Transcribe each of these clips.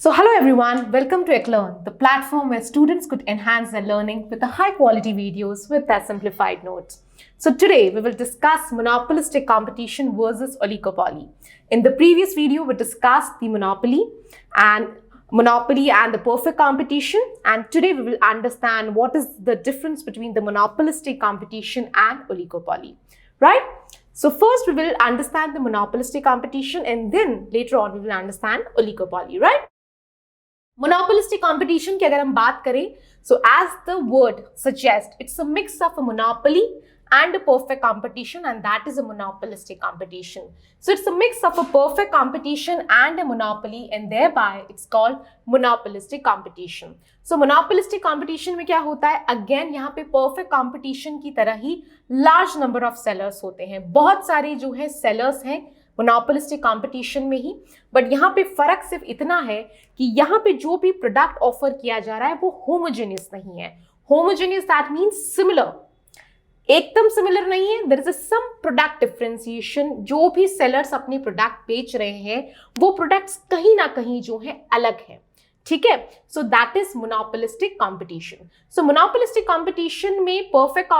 So hello everyone, welcome to Eklearn, the platform where students could enhance their learning with the high quality videos with their simplified notes. So today we will discuss monopolistic competition versus oligopoly. In the previous video we discussed the monopoly and the perfect competition, and today we will understand what is the difference between the monopolistic competition and oligopoly, right? So first we will understand the monopolistic competition and then later on we will understand oligopoly, right? Monopolistic competition की अगर हम बात करें, so as the word suggests, it's a mix of a monopoly and a perfect competition, and that is a monopolistic competition. So it's a mix of a perfect competition and a monopoly, and thereby it's called monopolistic competition. So monopolistic competition में क्या होता है? Again यहाँ पे perfect competition की तरह ही large number of sellers होते हैं. बहुत सारे जो है sellers हैं मोनोपोलिस्टिक कंपटीशन में ही, बट यहाँ पे फर्क सिर्फ इतना है कि यहाँ पे जो भी प्रोडक्ट ऑफर किया जा रहा है वो होमोजेनियस नहीं है. होमोजेनियस दैट मींस सिमिलर, एकदम सिमिलर नहीं है. There is some product differentiation. जो भी सेलर्स अपने प्रोडक्ट बेच रहे हैं वो प्रोडक्ट्स कहीं ना कहीं जो है अलग है, ठीक है. So that is monopolistic competition. So monopolistic competition में परफेक्ट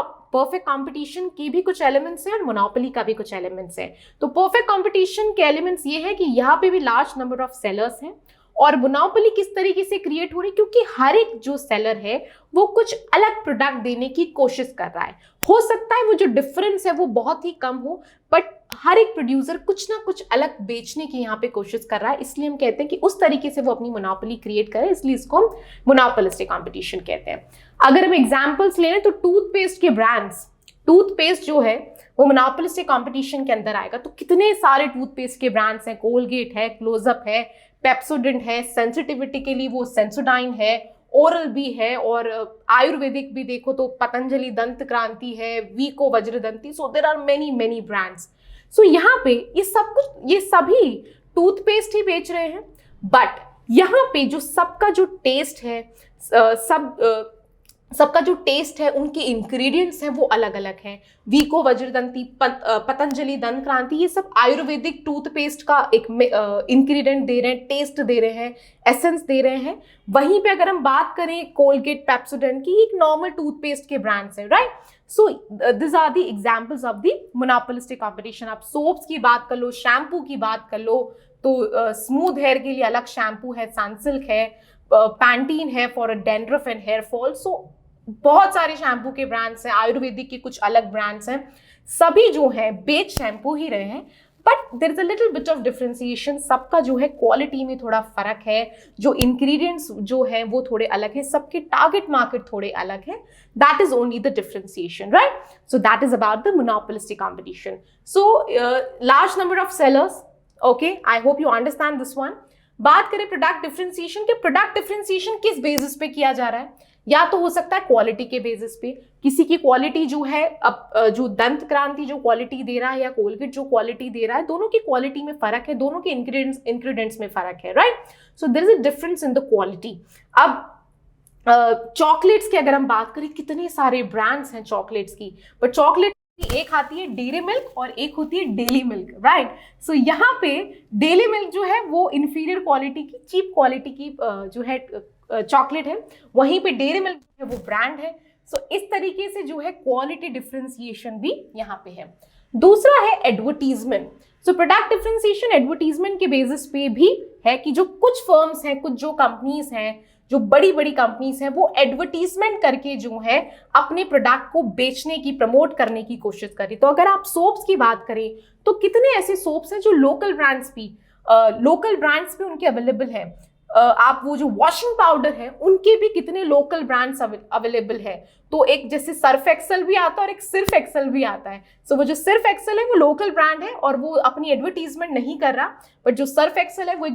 कंपटीशन की भी कुछ एलिमेंट्स हैं और मोनोपोली का भी कुछ एलिमेंट्स हैं. तो परफेक्ट कंपटीशन के एलिमेंट्स ये है कि यहाँ पे भी लार्ज नंबर ऑफ सेलर्स हैं, और मोनोपोली किस तरीके से क्रिएट हो रही है क्योंकि हर एक जो सेलर है वो कुछ अलग प्रोडक्ट देने की कोशिश कर रहा है. हो सकता है वो जो डिफरेंस है वो बहुत ही कम हो, बट हर एक प्रोड्यूसर कुछ ना कुछ अलग बेचने की यहाँ पे कोशिश कर रहा है. इसलिए हम कहते हैं कि उस तरीके से वो अपनी मोनोपोली क्रिएट करे, इसलिए इसको हम मोनोपोलिस्टिक कंपटीशन कहते हैं. अगर हम एग्जांपल्स ले लें तो टूथपेस्ट के ब्रांड्स, टूथपेस्ट जो है वो मोनोपोलिस्टिक कंपटीशन के अंदर आएगा. तो कितने सारे टूथपेस्ट के ब्रांड्स हैं. कोलगेट है, क्लोजअप है, पेप्सोडेंट है, सेंसिटिविटी के लिए वो सेंसोडाइन है, ओरल भी है, और आयुर्वेदिक भी देखो तो पतंजलि दंत क्रांति है, Vicco Vajradanti. So there are many brands. सो यहाँ पे ये सभी टूथपेस्ट ही बेच रहे हैं, बट यहाँ पे जो सबका जो टेस्ट है, सबका जो टेस्ट है, उनके इंग्रेडिएंट्स हैं वो अलग अलग हैं. वीको वज्रदंती, पतंजलि दंत क्रांति, ये सब आयुर्वेदिक टूथपेस्ट का एक इंग्रेडिएंट दे रहे हैं, टेस्ट दे रहे हैं, एसेंस दे रहे हैं. वहीं पे अगर हम बात करें कोलगेट, पेप्सोडेंट की, एक नॉर्मल टूथपेस्ट के ब्रांड्स हैं, right. So this are the examples of the monopolistic competition. आप सोप्स की बात कर लो, शैम्पू की बात कर लो, तो स्मूथ हेयर के लिए अलग शैम्पू है, सनसिल्क है, पैंटीन है for dandruff and hair fall. So बहुत सारे शैम्पू के ब्रांड्स हैं, आयुर्वेदिक के कुछ अलग ब्रांड्स हैं. सभी जो है बेच शैम्पू ही रहे हैं, but there is a little bit of differentiation. सबका जो है क्वालिटी में थोड़ा फर्क है, जो इंग्रेडिएंट्स जो है वो थोड़े अलग है, सबके टारगेट मार्केट थोड़े अलग है. That is only the differentiation, right. So that is about the monopolistic competition. So large number of sellers. Okay, I hope you understand this one. बात करें प्रोडक्ट डिफरेंशिएशन के, प्रोडक्ट डिफरेंशिएशन किस basis पे किया जा रहा है? या तो हो सकता है क्वालिटी के बेसिस पे. किसी की क्वालिटी जो है, अब जो दंत क्रांति जो क्वालिटी दे रहा है या कोलगेट जो क्वालिटी दे रहा है, दोनों की क्वालिटी में फर्क है, दोनों के इंग्रेडिएंट्स में फर्क है, right. So there is a difference in the quality. अब चॉकलेट्स की अगर हम बात करें, कितने सारे ब्रांड्स हैं चॉकलेट्स की, बट चॉकलेट एक आती है डेयरी मिल्क और एक होती है डेली मिल्क, राइट. सो यहाँ पे डेली मिल्क जो है वो इंफीरियर क्वालिटी की, चीप क्वालिटी की जो है चॉकलेट है, वहीं पे डेयरी मिल्क है वो ब्रांड है. सो इस तरीके से जो है क्वालिटी डिफरेंशिएशन भी यहाँ पे है. दूसरा है advertisement. So product differentiation advertisement के बेसिस पे भी है कि जो कुछ फर्म्स हैं, कुछ जो कंपनीज हैं, जो बड़ी बड़ी कंपनीज हैं, वो एडवर्टीजमेंट करके जो है अपने प्रोडक्ट को बेचने की, प्रमोट करने की कोशिश करें. तो अगर आप सोप्स की बात करें तो कितने ऐसे सोप्स हैं जो लोकल ब्रांड्स पे उनके अवेलेबल है. आप वो जो वॉशिंग पाउडर है उनके भी कितने लोकल ब्रांड्स अवेलेबल है. तो एक जैसे सर्फ एक्सेल भी आता है और एक सिर्फ एक्सेल भी आता है. सो वो जो सिर्फ एक्सेल है वो लोकल ब्रांड है और वो अपनी एडवर्टीजमेंट नहीं कर रहा, बट जो सर्फ एक्सेल है वो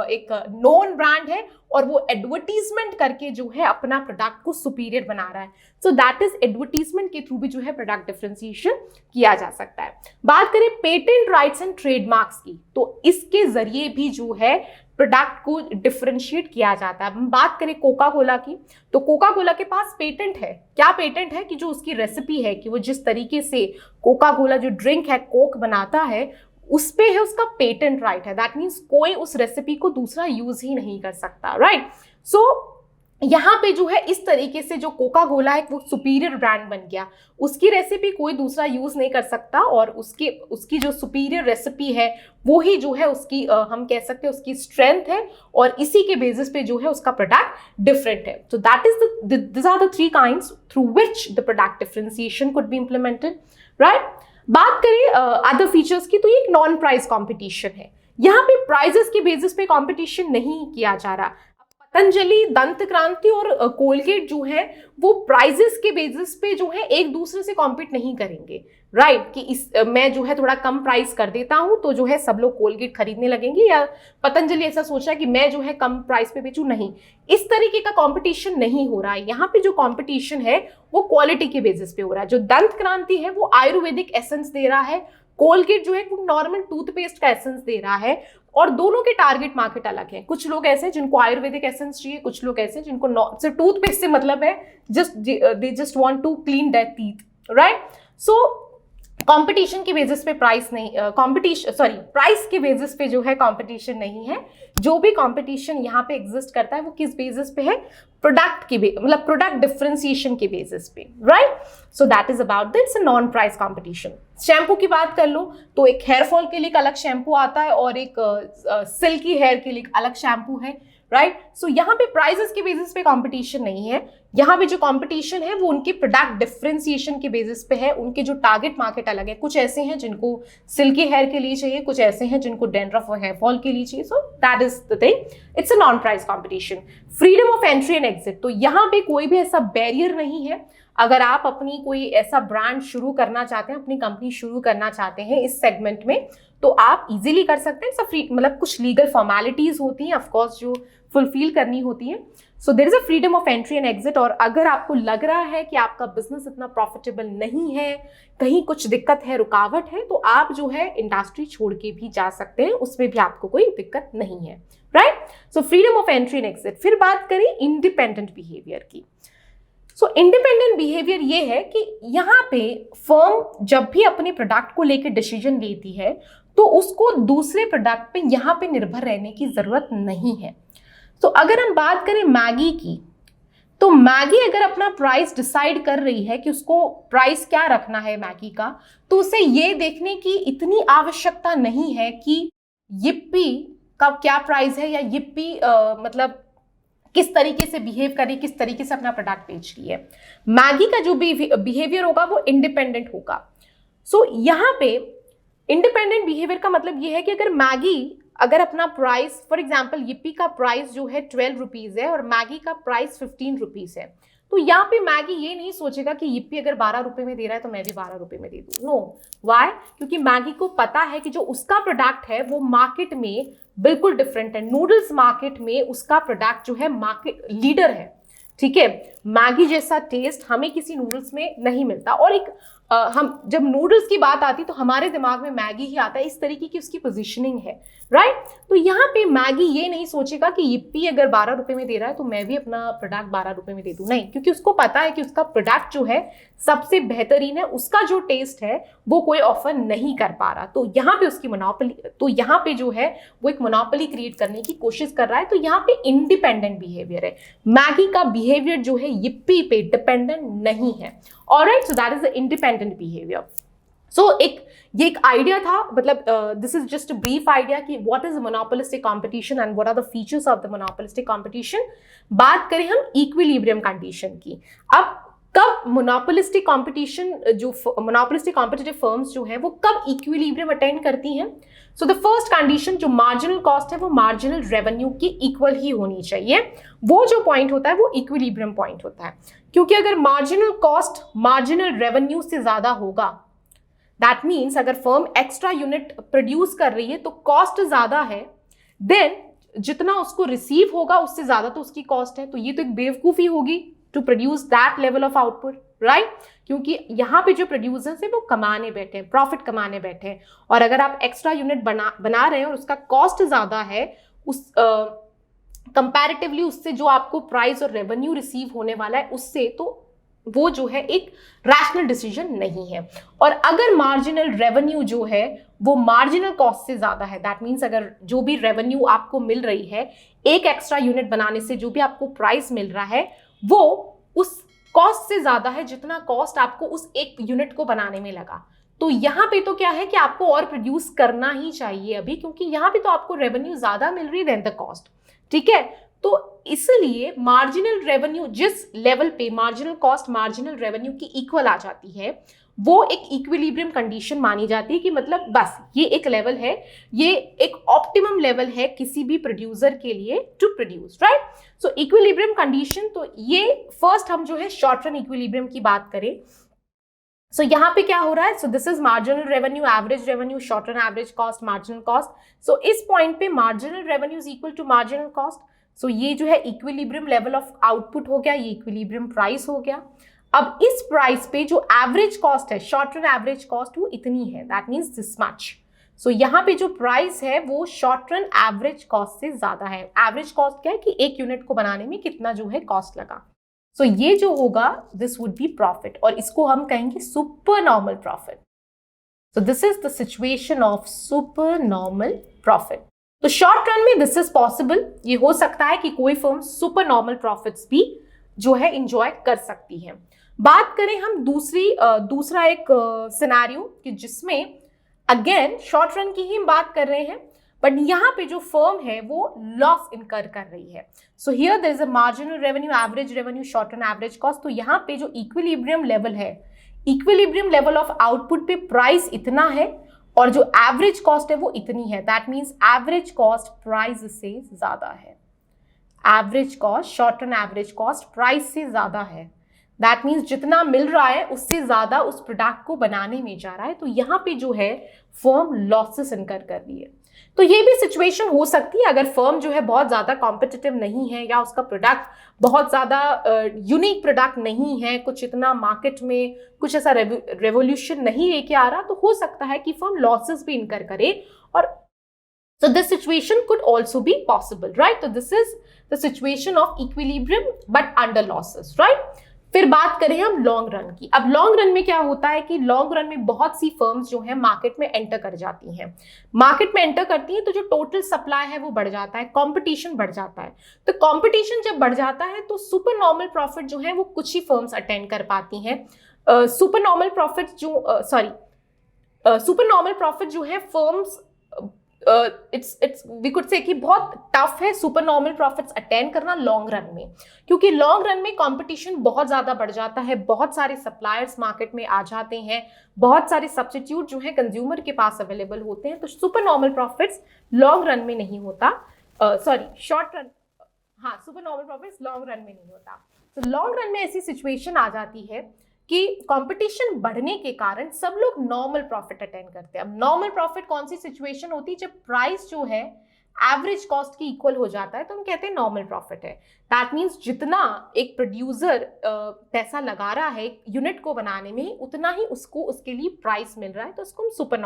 एक नोन ब्रांड है और वो एडवर्टीजमेंट करके जो है अपना प्रोडक्ट को सुपीरियर बना रहा है. सो दैट इज एडवर्टीजमेंट के थ्रू भी जो है प्रोडक्ट डिफरेंशिएशन किया जा सकता है. बात करें पेटेंट राइट्स एंड ट्रेडमार्क्स की, तो इसके जरिए भी जो है प्रोडक्ट को डिफरेंशिएट किया जाता है. हम बात करें कोका कोला की, तो कोका कोला के पास पेटेंट है. क्या पेटेंट है? कि जो उसकी रेसिपी है, कि वो जिस तरीके से कोका कोला जो ड्रिंक है, कोक बनाता है, उस पे है उसका पेटेंट राइट है, दैट मीन्स कोई उस रेसिपी को दूसरा यूज ही नहीं कर सकता, राइट। सो यहाँ पे जो है इस तरीके से जो कोका कोला है वो सुपीरियर ब्रांड बन गया, उसकी रेसिपी कोई दूसरा यूज नहीं कर सकता, और उसकी जो सुपीरियर रेसिपी है वो ही जो है उसकी हम कह सकते हैं उसकी स्ट्रेंथ है, और इसी के बेसिस पे जो है उसका प्रोडक्ट डिफरेंट है। So that is this are the three kinds through which the product differentiation could be implemented, right. बात करें अदर फीचर्स की, तो ये एक नॉन प्राइस कॉम्पिटिशन है। यहाँ पे प्राइजेस के बेसिस पे कॉम्पिटिशन नहीं किया जा रहा। पतंजलि, दंत क्रांति और कोलगेट जो है वो प्राइजेस के बेसिस पे जो है एक दूसरे से कॉम्पीट नहीं करेंगे, राइट। कि मैं जो है थोड़ा कम प्राइस कर देता हूं तो जो है सब लोग कोलगेट खरीदने लगेंगे, या पतंजलि ऐसा सोच रहा है कि मैं जो है कम प्राइस पे बेचूं, नहीं, इस तरीके का कंपटीशन नहीं हो रहा है। यहाँ पे जो कंपटीशन है वो क्वालिटी के बेसिस पे हो रहा है। जो दंत क्रांति है वो आयुर्वेदिक एसेंस दे रहा है, कोलगेट जो है वो नॉर्मल टूथपेस्ट का एसेंस दे रहा है, और दोनों के टारगेट मार्केट अलग है। कुछ लोग ऐसे जिनको आयुर्वेदिक एसेंस चाहिए, कुछ लोग ऐसे जिनको सिर्फ टूथपेस्ट से मतलब है, they just want to clean their teeth, right. So competition के बेसिस पे प्राइस नहीं, प्राइस के बेसिस पे जो है कंपटीशन नहीं है। जो भी कंपटीशन यहाँ पे एग्जिस्ट करता है वो किस बेसिस पे है, प्रोडक्ट के मतलब प्रोडक्ट डिफरेंशिएशन के बेसिस पे, right. So that is about this non price competition. Shampoo की बात कर लो तो एक हेयर फॉल के लिए एक अलग शैम्पू आता है और एक सिल्की हेयर के लिए एक अलग शैम्पू है, राइट। सो यहाँ पे प्राइसेस के बेसिस पे कंपटीशन नहीं है। यहाँ पे जो कंपटीशन है वो उनके प्रोडक्ट डिफरेंशिएशन के बेसिस पे है, उनके जो टारगेट मार्केट अलग है। कुछ ऐसे हैं जिनको सिल्की हेयर के लिए चाहिए, कुछ ऐसे हैं जिनको डैंड्रफ और हेयर फॉल के लिए चाहिए। सो that is the thing, it's a non price competition. Freedom of entry and exit, तो यहाँ पे कोई भी ऐसा बैरियर नहीं है। अगर आप अपनी कोई ऐसा ब्रांड शुरू करना चाहते हैं, अपनी कंपनी शुरू करना चाहते हैं इस सेगमेंट में, तो आप इजीली कर सकते हैं। सब फ्री, मतलब कुछ लीगल फॉर्मेलिटीज होती हैं ऑफ कोर्स जो फुलफिल करनी होती है। So there is a freedom of entry and exit. और अगर आपको लग रहा है कि आपका बिजनेस इतना प्रॉफिटेबल नहीं है, कहीं कुछ दिक्कत है, रुकावट है, तो आप जो है इंडस्ट्री छोड़ के भी जा सकते हैं, उसमें भी आपको कोई दिक्कत नहीं है, right. So freedom of entry and exit. फिर बात करें इंडिपेंडेंट बिहेवियर की। सो इंडिपेंडेंट बिहेवियर ये है कि यहाँ पे फर्म जब भी अपने प्रोडक्ट को लेकर डिसीजन लेती है तो उसको दूसरे प्रोडक्ट पे यहाँ पे निर्भर रहने की जरूरत नहीं है। तो अगर हम बात करें मैगी की, तो मैगी अगर अपना प्राइस डिसाइड कर रही है कि उसको प्राइस क्या रखना है मैगी का, तो उसे ये देखने की इतनी आवश्यकता नहीं है कि यिप्पी का क्या प्राइस है, या यिप्पी मतलब किस तरीके से बिहेव करी, किस तरीके से अपना प्रोडक्ट बेच रही है। मैगी का जो भी बिहेवियर होगा वो इंडिपेंडेंट होगा। सो यहाँ पे इंडिपेंडेंट बिहेवियर का मतलब ये है कि अगर अपना प्राइस, फॉर एग्जाम्पल यिप्पी का प्राइस जो है 12 रुपीज है और मैगी का प्राइस 15 रुपीज है, तो यहाँ पे मैगी ये नहीं सोचेगा कि यिप्पी अगर 12 रुपए में दे रहा है तो मैं भी 12 रुपए में दे दूं। No, why? क्योंकि मैगी को पता है कि जो उसका प्रोडक्ट है वो मार्केट में बिल्कुल डिफरेंट है। नूडल्स मार्केट में उसका प्रोडक्ट जो है मार्केट लीडर है, ठीक है। मैगी जैसा टेस्ट हमें किसी नूडल्स में नहीं मिलता। और हम जब नूडल्स की बात आती तो हमारे दिमाग में मैगी ही आता है, इस तरीके की उसकी पोजीशनिंग है, राइट। तो यहाँ पे मैगी ये नहीं सोचेगा कि यिप्पी अगर 12 रुपए में दे रहा है तो मैं भी अपना प्रोडक्ट 12 रुपए में दे दूं, नहीं, क्योंकि उसको पता है कि उसका प्रोडक्ट जो है सबसे बेहतरीन है, उसका जो टेस्ट है वो कोई ऑफर नहीं कर पा रहा। तो यहाँ पे उसकी मोनोपोली, तो यहाँ पे जो है वो एक मोनोपोली क्रिएट करने की कोशिश कर रहा है। तो यहाँ पे इंडिपेंडेंट बिहेवियर है। मैगी का बिहेवियर जो है यिप्पी पे डिपेंडेंट नहीं है। Alright, so that is the independent behaviour. So ये एक आइडिया था, मतलब this is just a brief idea कि what is monopolistic competition and what are the features of the monopolistic competition. बात करें हम इक्विलिब्रियम कंडीशन की। अब कब मोनोपोलिस्टिक कंपटीशन, जो मोनोपोलिस्टिक कॉम्पिटिटिव फर्म्स जो है वो कब इक्विलिब्रियम अटेंड करती हैं? सो द फर्स्ट कंडीशन, जो मार्जिनल कॉस्ट है वो मार्जिनल रेवेन्यू की इक्वल ही होनी चाहिए। वो जो पॉइंट होता है वो इक्विलिब्रियम पॉइंट होता है, क्योंकि अगर मार्जिनल कॉस्ट मार्जिनल रेवेन्यू से ज्यादा होगा, दैट मीन्स अगर फर्म एक्स्ट्रा यूनिट प्रोड्यूस कर रही है तो कॉस्ट ज्यादा है, देन जितना उसको रिसीव होगा उससे ज्यादा तो उसकी कॉस्ट है। तो ये तो एक बेवकूफी होगी to produce that level of output, right. क्योंकि यहाँ पे जो प्रोड्यूसर्स है वो कमाने बैठे हैं, प्रॉफिट कमाने बैठे हैं, और अगर आप एक्स्ट्रा यूनिट बना रहे हैं और उसका कॉस्ट ज्यादा है, उस कंपैरेटिवली उससे जो आपको प्राइस और रेवेन्यू रिसीव होने वाला है उससे, तो वो जो है एक रैशनल डिसीजन नहीं है। और अगर मार्जिनल रेवेन्यू जो है वो मार्जिनल कॉस्ट से ज्यादा है, दैट मीन्स अगर जो भी रेवेन्यू आपको मिल रही है एक एक्स्ट्रा यूनिट बनाने से, जो भी आपको प्राइस मिल रहा है वो उस कॉस्ट से ज्यादा है जितना कॉस्ट आपको उस एक यूनिट को बनाने में लगा, तो यहाँ पे तो क्या है कि आपको और प्रोड्यूस करना ही चाहिए अभी, क्योंकि यहाँ पे तो आपको रेवेन्यू ज्यादा मिल रही है देन द कॉस्ट। ठीक है, तो इसलिए मार्जिनल रेवेन्यू जिस लेवल पे मार्जिनल कॉस्ट मार्जिनल रेवेन्यू की इक्वल आ जाती है वो एक इक्विलिब्रियम कंडीशन मानी जाती है, कि मतलब बस ये एक लेवल है, ये एक ऑप्टिमम लेवल है किसी भी प्रोड्यूसर के लिए to produce, right. So equilibrium condition, तो ये फर्स्ट हम जो है शॉर्ट रन इक्विलिब्रियम की बात करें। सो यहाँ पे क्या हो रहा है, so this is marginal revenue, average revenue, short run average cost, marginal cost. So इस पॉइंट पे marginal revenue is equal to marginal cost. So ये जो है इक्विलिब्रियम लेवल ऑफ आउटपुट हो गया, ये इक्विलिब्रियम प्राइस हो गया। अब इस प्राइस पे जो एवरेज कॉस्ट है, शॉर्ट रन एवरेज कॉस्ट, वो इतनी है, दैट मीन्स दिस मच। सो यहाँ पे जो प्राइस है वो शॉर्ट रन एवरेज कॉस्ट से ज्यादा है। एवरेज कॉस्ट क्या है कि एक यूनिट को बनाने में कितना जो है कॉस्ट लगा। सो ये जो होगा दिस वुड बी प्रॉफिट, और इसको हम कहेंगे super normal profit. So this is the situation of super normal profit. तो शॉर्ट रन में दिस इज पॉसिबल, ये हो सकता है कि कोई फर्म सुपर नॉर्मल प्रॉफिट्स भी जो है इंजॉय कर सकती है। बात करें हम दूसरा एक सिनेरियो कि जिसमें अगेन शॉर्ट रन की ही बात कर रहे हैं, बट यहाँ पे जो फर्म है वो लॉस इनकर कर रही है। So here there is a marginal revenue, average revenue, short run average cost. तो यहाँ पे जो इक्विलिब्रियम लेवल है, इक्विलिब्रियम लेवल ऑफ आउटपुट पे प्राइस इतना है और जो एवरेज कॉस्ट है वो इतनी है, that means average cost price से ज्यादा है। Average cost, short run average cost price से ज्यादा है, दैट मीन्स जितना मिल रहा है उससे ज्यादा उस प्रोडक्ट को बनाने में जा रहा है। तो यहाँ पे जो है फर्म लॉसेस इनकर कर रही है। तो ये भी सिचुएशन हो सकती है अगर फर्म जो है बहुत ज्यादा कॉम्पिटिटिव नहीं है या उसका प्रोडक्ट बहुत ज्यादा यूनिक प्रोडक्ट नहीं है, कुछ इतना मार्केट में कुछ ऐसा रेवोल्यूशन नहीं लेके आ रहा, तो हो सकता है कि फर्म लॉसेस भी इनकर करे। और so this situation could also be possible, right? So this is the situation of equilibrium but under losses, right? फिर बात करें हम लॉन्ग रन की। अब लॉन्ग रन में क्या होता है कि लॉन्ग रन में बहुत सी फर्म्स जो है मार्केट में एंटर कर जाती हैं। मार्केट में एंटर करती हैं तो जो टोटल सप्लाई है वो बढ़ जाता है, कंपटीशन बढ़ जाता है। तो कंपटीशन जब बढ़ जाता है तो सुपर नॉर्मल प्रॉफिट जो है वो कुछ ही फर्म्स अटेंड कर पाती हैं। सुपर नॉर्मल प्रॉफिट जो है firms it's we could say कि बहुत टफ है सुपर नॉर्मल प्रॉफिट्स अटेंड करना लॉन्ग रन में, क्योंकि लॉन्ग रन में कंपटीशन बहुत ज्यादा बढ़ जाता है, बहुत सारे सप्लायर्स मार्केट में आ जाते हैं, बहुत सारे सब्स्टिट्यूट जो है कंज्यूमर के पास अवेलेबल होते हैं। तो super normal profits long run में नहीं होता, शॉर्ट रन, हाँ super normal profits long run में नहीं होता। तो लॉन्ग रन में ऐसी सिचुएशन आ जाती है कि कंपटीशन बढ़ने के कारण सब लोग नॉर्मल प्रॉफिट अटेंड करते हैं। अब नॉर्मल प्रॉफिट कौन सी सिचुएशन होती है, जब प्राइस जो है एवरेज कॉस्ट की इक्वल हो जाता है तो हम कहते हैं नॉर्मल प्रॉफिट है। दैट मीन्स जितना एक प्रोड्यूसर पैसा लगा रहा है यूनिट को बनाने में उतना ही उसको उसके लिए प्राइस मिल रहा है, तो उसको हम सुपर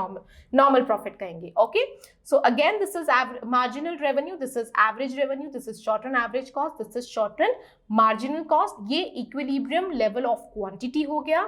नॉर्मल प्रॉफिट कहेंगे। Okay, so again this is marginal revenue, this is average revenue, this is short run average cost, this is short run marginal cost. ये इक्विलिब्रियम लेवल ऑफ क्वांटिटी हो गया,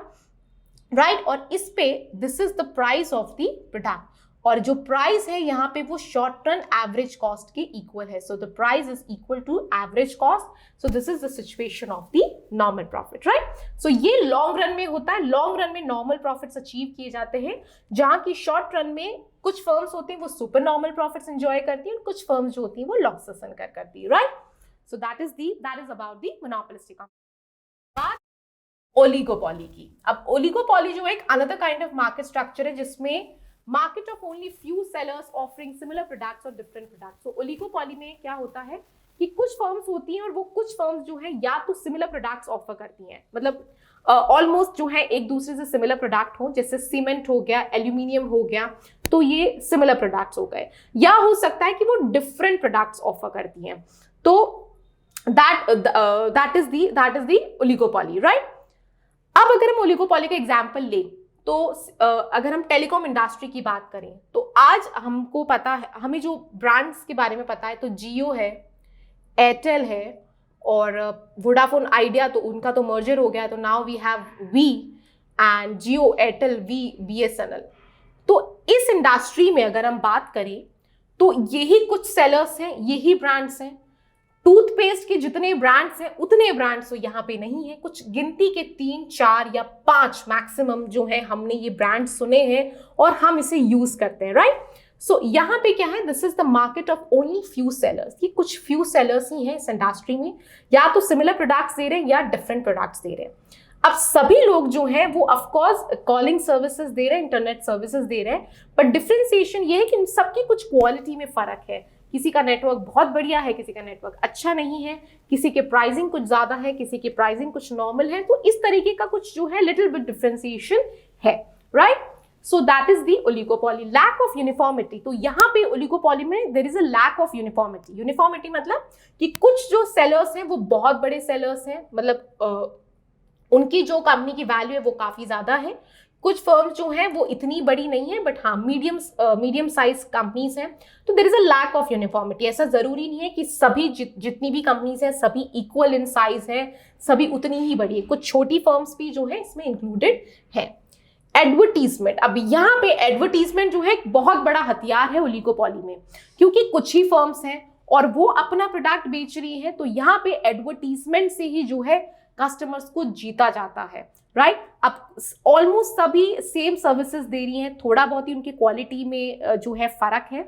right. और इस पे this is the price of the product, और जो price है यहाँ पे वो शॉर्ट रन एवरेज कॉस्ट के इक्वल है। So the price is equal to average cost, so this is the situation of the normal profit, right. So ये long run में होता है। लॉन्ग रन में नॉर्मल प्रॉफिट्स अचीव किए जाते हैं, जहां की शॉर्ट रन में कुछ फर्म्स होती हैं वो सुपर नॉर्मल प्रॉफिट्स एंजॉय करती हैं और कुछ फर्म्स जो होती हैं वो लॉसेस इनकर करती है, right. So that is about the monopolistic. बात ओलिगोपॉली की। अब ओलिगोपॉली जो एक another kind of market structure है जिसमें market of only few sellers offering similar products और डिफरेंट प्रोडक्ट्स। तो ओलिगोपॉली में क्या होता है कि कुछ फर्म्स होती हैं और वो कुछ फर्म्स जो है या तो सिमिलर प्रोडक्ट्स ऑफर करती हैं, मतलब ऑलमोस्ट जो है एक दूसरे से सिमिलर प्रोडक्ट हो, जैसे सीमेंट हो गया, एल्यूमिनियम हो गया, तो ये सिमिलर प्रोडक्ट्स हो गए। या हो सकता है कि वो डिफरेंट प्रोडक्ट्स ऑफर करती हैं, तो that is the oligopoly, right. अब अगर हम ओलिगोपॉली का एग्जाम्पल लें तो अगर हम टेलीकॉम इंडस्ट्री की बात करें तो आज हमको पता है, हमें जो ब्रांड्स के बारे में पता है, तो जियो है, एयरटेल है और वोडाफोन आइडिया तो उनका तो मर्जर हो गया, तो now we have Vi and Jio, Airtel, Vi, BSNL। तो इस इंडस्ट्री में अगर हम बात करें तो यही कुछ सेलर्स हैं, यही ब्रांड्स हैं। टूथपेस्ट के जितने ब्रांड्स हैं उतने ब्रांड्स तो यहाँ पे नहीं है, कुछ गिनती के 3, 4 या 5 मैक्सिमम जो है हमने ये ब्रांड सुने हैं और हम इसे यूज करते हैं, राइट। सो यहाँ पे क्या है, this is the market of only few sellers. ये कुछ फ्यू सेलर्स ही हैं इस इंडस्ट्री में, या तो सिमिलर प्रोडक्ट्स दे रहे हैं या डिफरेंट प्रोडक्ट्स दे रहे हैं। अब सभी लोग जो हैं वो ऑफकोर्स कॉलिंग सर्विसेज दे रहे हैं, इंटरनेट सर्विसेज दे रहे हैं, बट डिफरेंशिएशन ये है कि इन सबकी कुछ क्वालिटी में फर्क है। किसी का नेटवर्क बहुत बढ़िया है, किसी का नेटवर्क अच्छा नहीं है, किसी के प्राइसिंग कुछ ज्यादा है, किसी की प्राइसिंग कुछ नॉर्मल है। तो इस तरीके का कुछ जो है लिटिल बिट डिफरेंशिएशन है, right. So that is the oligopoly, lack of uniformity. तो यहाँ पे ओलिगोपॉली में there is a lack of uniformity. Uniformity मतलब कि कुछ जो सेलर्स हैं वो बहुत बड़े सेलर्स हैं, मतलब उनकी जो कंपनी की वैल्यू है वो काफी ज्यादा है। कुछ फर्म जो हैं वो इतनी बड़ी नहीं है, बट हाँ मीडियम साइज कंपनीज हैं। तो there is a lack of uniformity. ऐसा जरूरी नहीं है कि सभी जितनी भी कंपनीज हैं सभी इक्वल इन साइज है, सभी उतनी ही बड़ी है। कुछ छोटी फर्म्स भी जो है इसमें इंक्लूडेड है। एडवर्टीजमेंट, अब यहाँ पे एडवर्टीजमेंट जो है एक बहुत बड़ा हथियार है ओलिगोपॉली में, क्योंकि कुछ ही फर्म्स हैं और वो अपना प्रोडक्ट बेच रही है। तो यहाँ पे एडवर्टीजमेंट से ही जो है कस्टमर्स को जीता जाता है, राइट। अब ऑलमोस्ट सभी सेम सर्विसेज दे रही हैं, थोड़ा बहुत ही उनकी क्वालिटी में जो है फर्क है।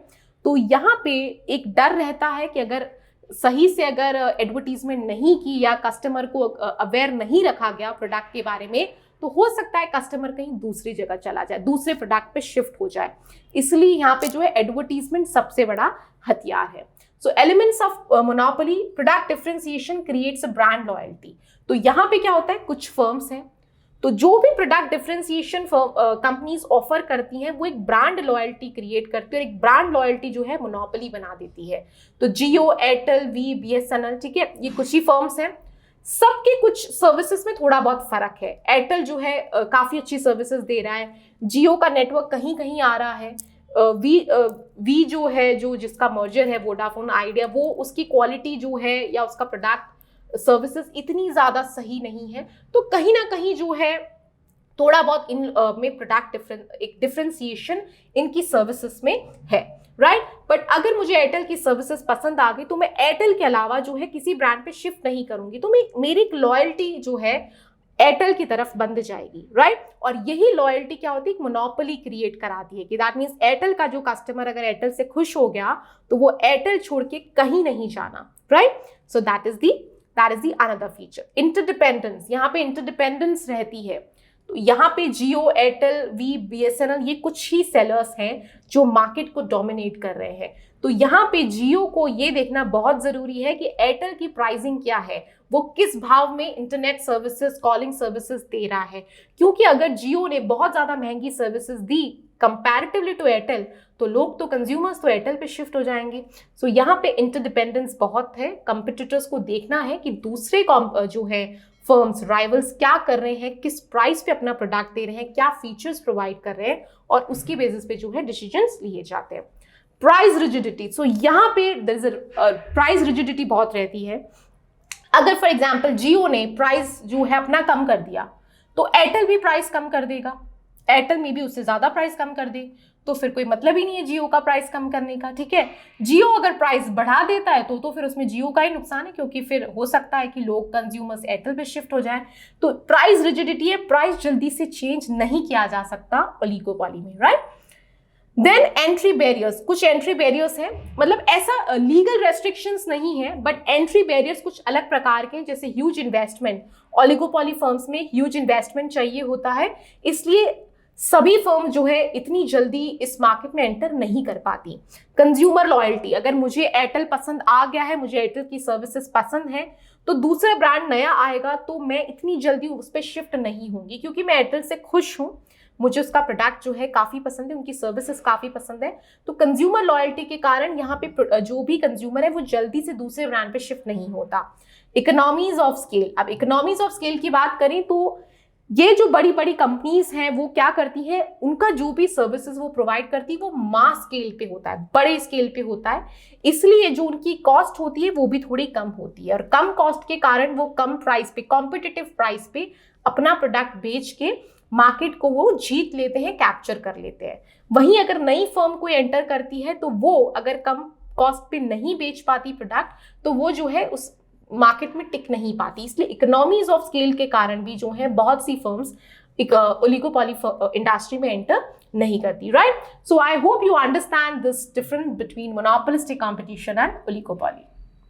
तो यहाँ पे एक डर रहता है कि अगर सही से अगर एडवर्टीजमेंट नहीं की या कस्टमर को अवेयर नहीं रखा गया प्रोडक्ट के बारे में, तो हो सकता है कस्टमर कहीं दूसरी जगह चला जाए, दूसरे प्रोडक्ट पे शिफ्ट हो जाए। इसलिए यहाँ पे जो है एडवर्टीजमेंट सबसे बड़ा हथियार है। So elements of monopoly, product differentiation creates a brand loyalty. तो यहाँ पे क्या होता है, कुछ फर्म्स हैं तो जो भी प्रोडक्ट डिफरेंशिएशन कंपनीज ऑफर करती हैं वो एक ब्रांड लॉयल्टी क्रिएट करती है, और एक ब्रांड लॉयल्टी जो है मोनोपोली बना देती है। तो जियो, एयरटेल, वी, BSNL, ठीक है, ये कुछ ही फर्म्स हैं। सबके कुछ सर्विसेज में थोड़ा बहुत फर्क है। एयरटेल जो है काफी अच्छी सर्विसेज दे रहा है, जियो का नेटवर्क कहीं कहीं आ रहा है, वी जो है जो जिसका मर्जर है वोडाफोन आइडिया, वो उसकी क्वालिटी जो है या उसका प्रोडक्ट सर्विसेज इतनी ज्यादा सही नहीं है। तो कहीं ना कहीं जो है थोड़ा बहुत इन में प्रोडक्ट एक डिफरेंशिएशन इनकी सर्विसेज में है, राइट। बट अगर मुझे एयरटेल की सर्विसेज पसंद आ गई तो मैं एयरटेल के अलावा जो है किसी ब्रांड पे शिफ्ट नहीं करूंगी, तो मेरी एक लॉयल्टी जो है एयरटेल की तरफ बंध जाएगी, राइट। और यही लॉयल्टी क्या होती है, एक मोनोपोली क्रिएट कराती है कि दैट मीन्स एयरटेल का जो कस्टमर अगर एयरटेल से खुश हो गया तो वो एयरटेल छोड़ के कहीं नहीं जाना, right. So that is the another feature. Interdependence, यहाँ पे इंटरडिपेंडेंस रहती है। तो यहाँ पे जियो, एयरटेल, वी, BSNL ये कुछ ही सेलर्स हैं जो मार्केट को डोमिनेट कर रहे हैं। तो यहाँ पे जियो को ये देखना बहुत जरूरी है कि एयरटेल की प्राइसिंग क्या है, वो किस भाव में इंटरनेट सर्विसेज, कॉलिंग सर्विसेज दे रहा है। क्योंकि अगर जियो ने बहुत ज्यादा महंगी सर्विसेज दी कंपैरेटिवली टू एयरटेल, तो लोग तो कंज्यूमर्स तो एयरटेल पे शिफ्ट हो जाएंगे। सो यहाँ पे इंटरडिपेंडेंस बहुत है। कंपिटिटर्स को देखना है कि दूसरे जो है फर्म्स, राइवल्स क्या कर रहे हैं, किस प्राइस पे अपना प्रोडक्ट दे रहे हैं, क्या फीचर्स प्रोवाइड कर रहे हैं, और उसकी बेसिस पे जो है डिसीजंस लिए जाते हैं। प्राइस रिजिडिटी, सो यहाँ पे प्राइस रिजिडिटी बहुत रहती है। अगर फॉर एग्जांपल जियो ने प्राइस जो है अपना कम कर दिया तो एयरटेल भी प्राइस कम कर देगा, एयरटेल में भी उससे ज्यादा प्राइस कम कर दे, तो फिर कोई मतलब ही नहीं है जियो का प्राइस कम करने का, ठीक है। जियो अगर प्राइस बढ़ा देता है तो फिर उसमें जियो का ही नुकसान है, क्योंकि फिर हो सकता है कि लोग कंज्यूमर्स एयरटेल पे शिफ्ट हो जाएं। तो प्राइस रिजिडिटी है, प्राइस जल्दी से चेंज नहीं किया जा सकता ओलिगोपॉली में, राइट। देन एंट्री बैरियर्स, कुछ एंट्री बैरियर्स हैं, मतलब ऐसा लीगल रेस्ट्रिक्शंस नहीं है, बट एंट्री बैरियर्स कुछ अलग प्रकार के, जैसे ह्यूज इन्वेस्टमेंट। ओलिगोपॉली फर्म्स में ह्यूज इन्वेस्टमेंट चाहिए होता है, इसलिए सभी फर्म जो है इतनी जल्दी इस मार्केट में एंटर नहीं कर पाती। कंज्यूमर लॉयल्टी, अगर मुझे एयरटेल पसंद आ गया है, मुझे एयरटेल की सर्विसेज पसंद है, तो दूसरा ब्रांड नया आएगा तो मैं इतनी जल्दी उस पर शिफ्ट नहीं होंगी, क्योंकि मैं एयरटेल से खुश हूँ, मुझे उसका प्रोडक्ट जो है काफ़ी पसंद है, उनकी सर्विसेज काफ़ी पसंद है। तो कंज्यूमर लॉयल्टी के कारण यहाँ पे जो भी कंज्यूमर है वो जल्दी से दूसरे ब्रांड पे शिफ्ट नहीं होता। इकोनॉमीज ऑफ स्केल, अब इकोनॉमीज ऑफ स्केल की बात करें तो ये जो बड़ी बड़ी कंपनीज हैं वो क्या करती हैं, उनका जो भी सर्विसेज वो प्रोवाइड करती है वो मास स्केल पे होता है, बड़े स्केल पे होता है, इसलिए जो उनकी कॉस्ट होती है वो भी थोड़ी कम होती है, और कम कॉस्ट के कारण वो कम प्राइस पे, कॉम्पिटिटिव प्राइस पे अपना प्रोडक्ट बेच के मार्केट को वो जीत लेते हैं, कैप्चर कर लेते हैं। वहीं अगर नई फर्म कोई एंटर करती है तो वो अगर कम कॉस्ट पे नहीं बेच पाती प्रोडक्ट तो वो जो है उस मार्केट में टिक नहीं पाती, इसलिए इकोनॉमीज ऑफ स्केल के कारण भी जो है बहुत सी फर्म्स ओलिगोपॉली इंडस्ट्री में एंटर नहीं करती, right? So I hope you understand this difference between monopolistic competition and oligopoly.